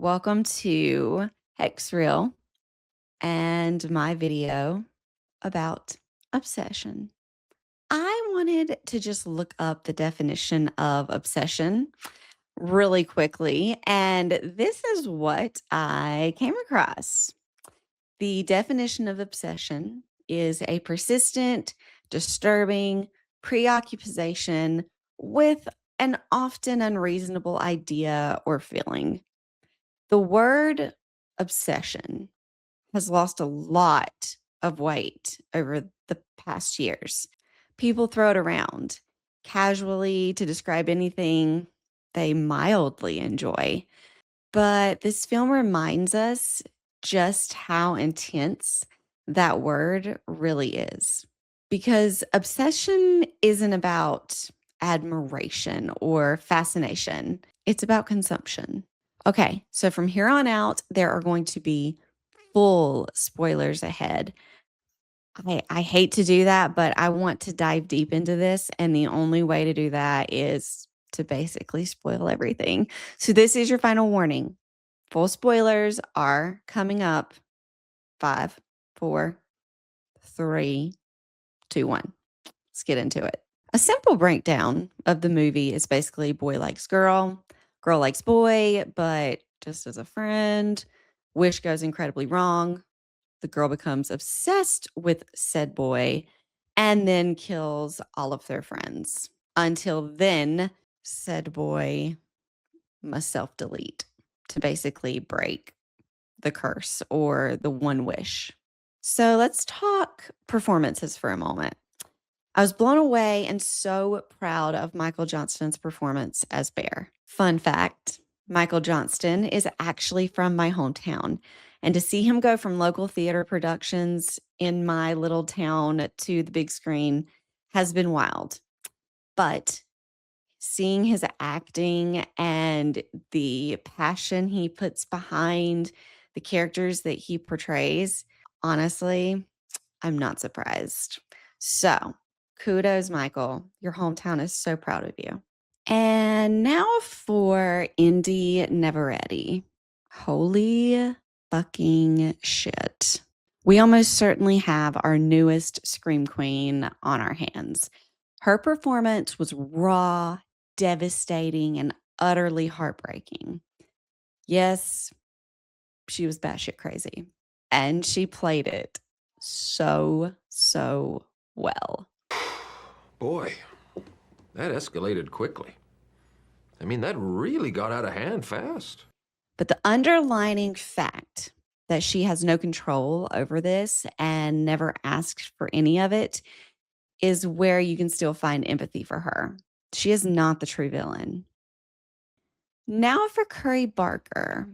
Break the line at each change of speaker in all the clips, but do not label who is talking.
Welcome to Hex Reel and my video about obsession. I wanted to just look up the definition of obsession really quickly, and this is what I came across. The definition of obsession is a persistent, disturbing preoccupation with an often unreasonable idea or feeling. The word obsession has lost a lot of weight over the past years. People throw it around casually to describe anything they mildly enjoy. But this film reminds us just how intense that word really is. Because obsession isn't about admiration or fascination, it's about consumption. Okay, so from here on out, there are going to be full spoilers ahead. I hate to do that, but I want to dive deep into this. And the only way to do that is to basically spoil everything. So, this is your final warning. Full spoilers are coming up. 5, 4, 3, 2, 1. Let's get into it. A simple breakdown of the movie is basically boy likes girl likes boy, but just as a friend. Wish goes incredibly wrong. The girl becomes obsessed with said boy and then kills all of their friends. Until then, said boy must self delete to basically break the curse or the one wish. So let's talk performances for a moment. I was blown away and so proud of Michael Johnston's performance as Bear. Fun fact, Michael Johnston is actually from my hometown. And to see him go from local theater productions in my little town to the big screen has been wild. But seeing his acting and the passion he puts behind the characters that he portrays, honestly, I'm not surprised. So, kudos, Michael. Your hometown is so proud of you. And now for Indy Never Ready. Holy fucking shit. We almost certainly have our newest Scream Queen on our hands. Her performance was raw, devastating, and utterly heartbreaking. Yes, she was batshit crazy. And she played it so well.
Boy, that escalated quickly. I mean, that really got out of hand fast.
But the underlining fact that she has no control over this and never asked for any of it is where you can still find empathy for her. She is not the true villain. Now for Curry Barker.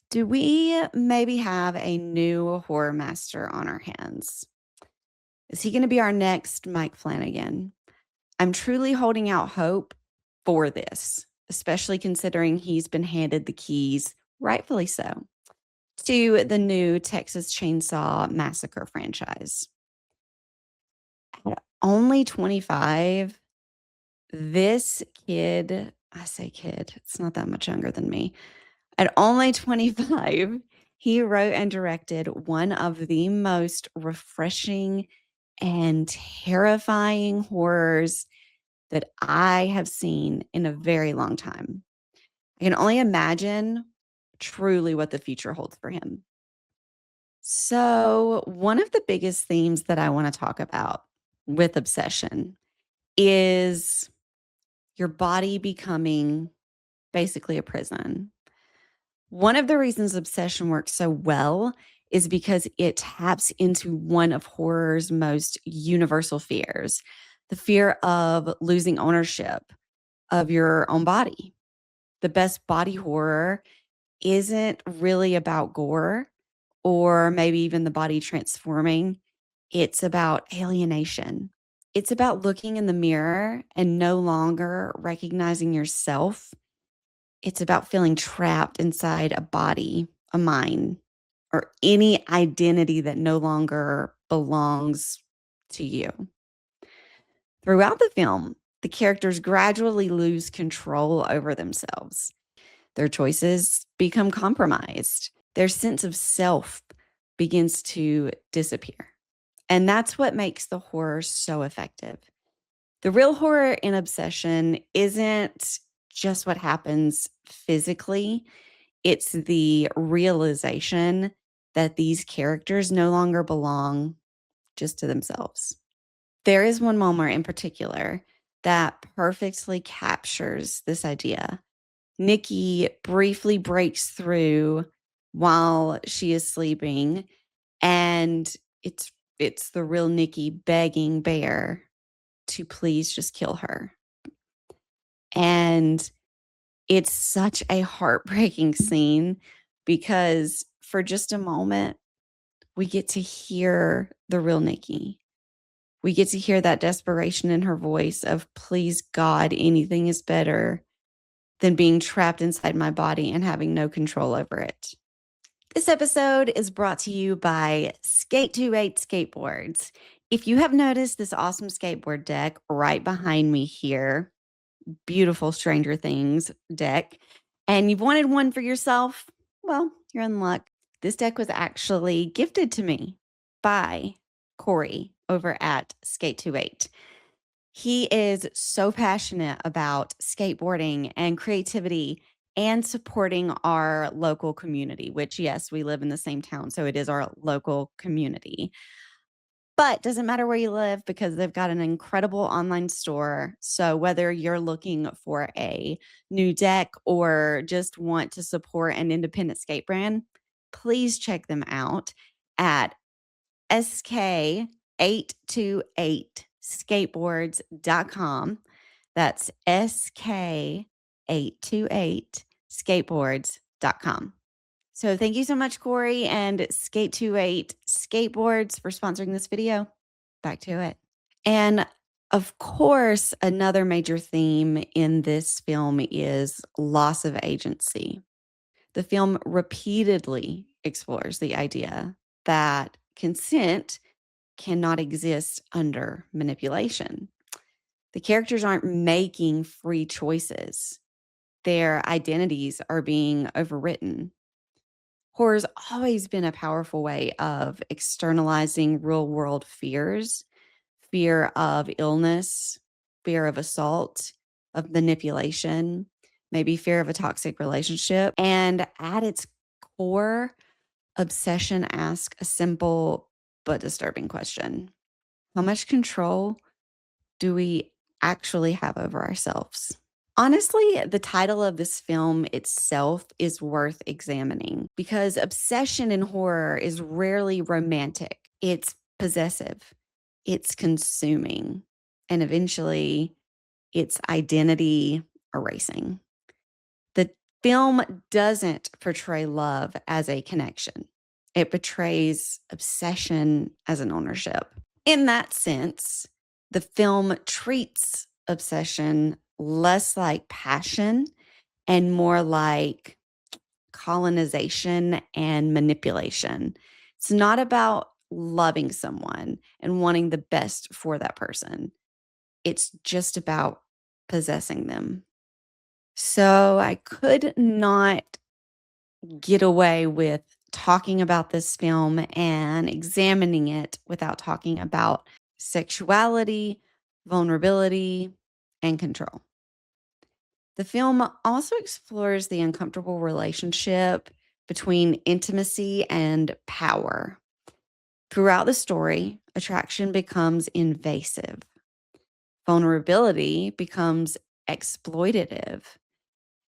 Do we maybe have a new horror master on our hands? Is he going to be our next Mike Flanagan? I'm truly holding out hope for this, especially considering he's been handed the keys, rightfully so, to the new Texas Chainsaw Massacre franchise. At only 25, this kid, I say kid, it's not that much younger than me. At only 25, he wrote and directed one of the most refreshing and terrifying horrors that I have seen in a very long time. I can only imagine truly what the future holds for him. So, one of the biggest themes that I want to talk about with obsession is your body becoming basically a prison. One of the reasons obsession works so well is because it taps into one of horror's most universal fears, the fear of losing ownership of your own body. The best body horror isn't really about gore or maybe even the body transforming. It's about alienation. It's about looking in the mirror and no longer recognizing yourself. It's about feeling trapped inside a body, a mind, or any identity that no longer belongs to you. Throughout the film, the characters gradually lose control over themselves. Their choices become compromised. Their sense of self begins to disappear. And that's what makes the horror so effective. The real horror in Obsession isn't just what happens physically, it's the realization that these characters no longer belong just to themselves. There is one moment in particular that perfectly captures this idea. Nikki briefly breaks through while she is sleeping, and it's the real Nikki begging Bear to please just kill her. And it's such a heartbreaking scene because for just a moment, we get to hear the real Nikki. We get to hear that desperation in her voice of, please, God, anything is better than being trapped inside my body and having no control over it. This episode is brought to you by Skate28 Skateboards. If you have noticed this awesome skateboard deck right behind me here, beautiful Stranger Things deck, and you've wanted one for yourself, well, you're in luck. This deck was actually gifted to me by Corey over at Skate28. He is so passionate about skateboarding and creativity and supporting our local community, which, yes, we live in the same town, so it is our local community. But doesn't matter where you live because they've got an incredible online store. So whether you're looking for a new deck or just want to support an independent skate brand, please check them out at sk828skateboards.com. That's sk828skateboards.com. So thank you so much, Corey and Skate28 Skateboards for sponsoring this video. Back to it. And of course, another major theme in this film is loss of agency. The film repeatedly explores the idea that consent cannot exist under manipulation. The characters aren't making free choices. Their identities are being overwritten. Horror's always been a powerful way of externalizing real world fears, fear of illness, fear of assault, of manipulation, maybe fear of a toxic relationship. And at its core, Obsession asks a simple but disturbing question. How much control do we actually have over ourselves? Honestly, the title of this film itself is worth examining because obsession in horror is rarely romantic. It's possessive, it's consuming, and eventually it's identity erasing. The film doesn't portray love as a connection, it portrays obsession as an ownership. In that sense, the film treats obsession less like passion and more like colonization and manipulation. It's not about loving someone and wanting the best for that person. It's just about possessing them. So I could not get away with talking about this film and examining it without talking about sexuality, vulnerability, and control. The film also explores the uncomfortable relationship between intimacy and power. Throughout the story, attraction becomes invasive, vulnerability becomes exploitative.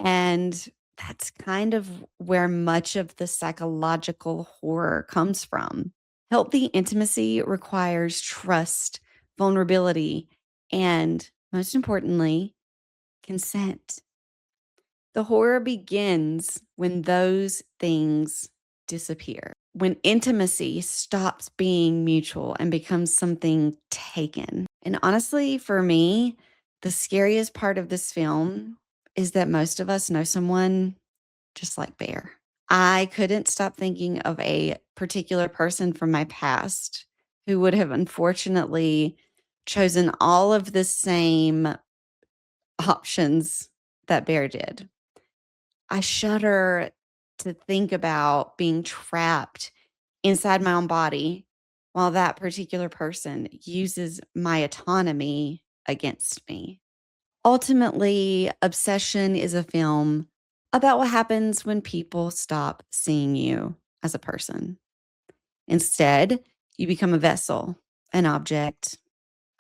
And that's kind of where much of the psychological horror comes from. Healthy intimacy requires trust, vulnerability, and most importantly, consent. The horror begins when those things disappear, when intimacy stops being mutual and becomes something taken. And honestly, for me, the scariest part of this film is that most of us know someone just like Bear. I couldn't stop thinking of a particular person from my past who would have unfortunately chosen all of the same options that Bear did. I shudder to think about being trapped inside my own body while that particular person uses my autonomy against me. Ultimately, Obsession is a film about what happens when people stop seeing you as a person. Instead, you become a vessel, an object,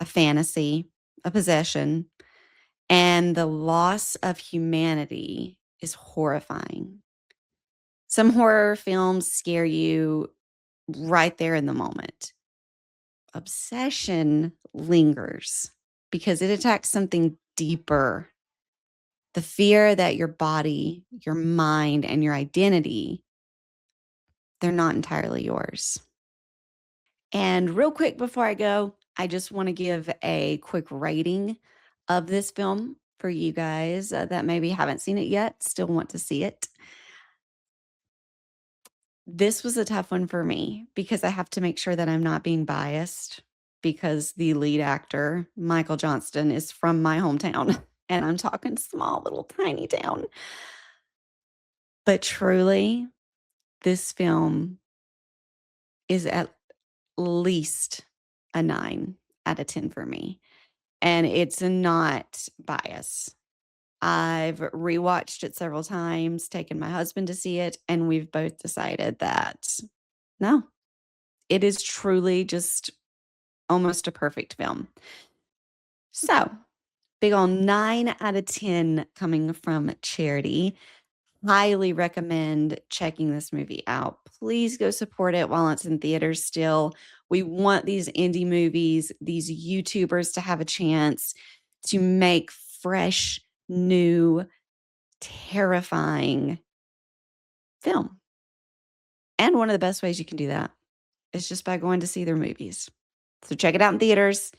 a fantasy, a possession, and the loss of humanity is horrifying. Some horror films scare you right there in the moment. Obsession lingers because it attacks something deeper, the fear that your body, your mind, and your identity, they're not entirely yours. And real quick before I go, I just want to give a quick rating of this film for you guys that maybe haven't seen it yet, still want to see it. This was a tough one for me because I have to make sure that I'm not being biased because the lead actor, Michael Johnston, is from my hometown. And I'm talking small, little, tiny town. But truly, this film is at least a 9 out of 10 for me. And it's not bias. I've rewatched it several times, taken my husband to see it, and we've both decided that no, it is truly just almost a perfect film. So, big ol' 9 out of 10 coming from Charity. Highly recommend checking this movie out. Please go support it while it's in theaters still. We want these indie movies, these YouTubers to have a chance to make fresh, new, terrifying film. And one of the best ways you can do that is just by going to see their movies. So check it out in theaters.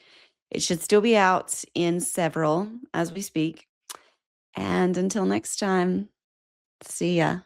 It should still be out in several as we speak. And until next time, see ya.